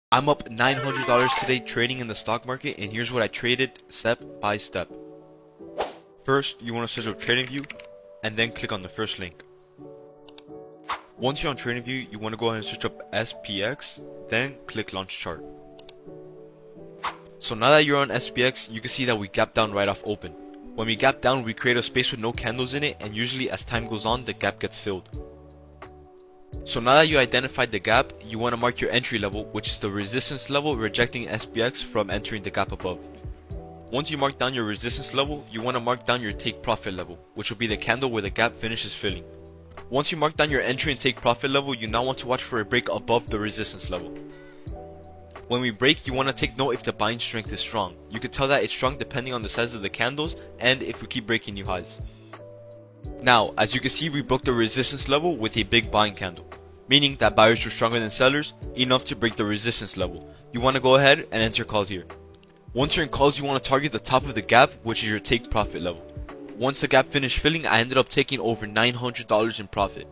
I'm up $900 today trading in the stock market, and here's what I traded step by step. First, you want to search up TradingView and then click on the first link. Once you're on TradingView, you want to go ahead and search up SPX, then click Launch Chart. So now that you're on SPX, you can see that we gap down right off open. When we gap down, we create a space with no candles in it, and usually as time goes on, the gap gets filled. So now that you identified the gap, you want to mark your entry level, which is the resistance level rejecting SPX from entering the gap above. Once you mark down your resistance level, you want to mark down your take profit level, which will be the candle where the gap finishes filling. Once you mark down your entry and take profit level, you now want to watch for a break above the resistance level. When we break, you want to take note if the buying strength is strong. You can tell that it's strong depending on the size of the candles and if we keep breaking new highs. Now, as you can see, we broke the resistance level with a big buying candle, meaning that buyers were stronger than sellers, enough to break the resistance level. You want to go ahead and enter calls here. Once you're in calls, you want to target the top of the gap, which is your take profit level. Once the gap finished filling, I ended up taking over $900 in profit.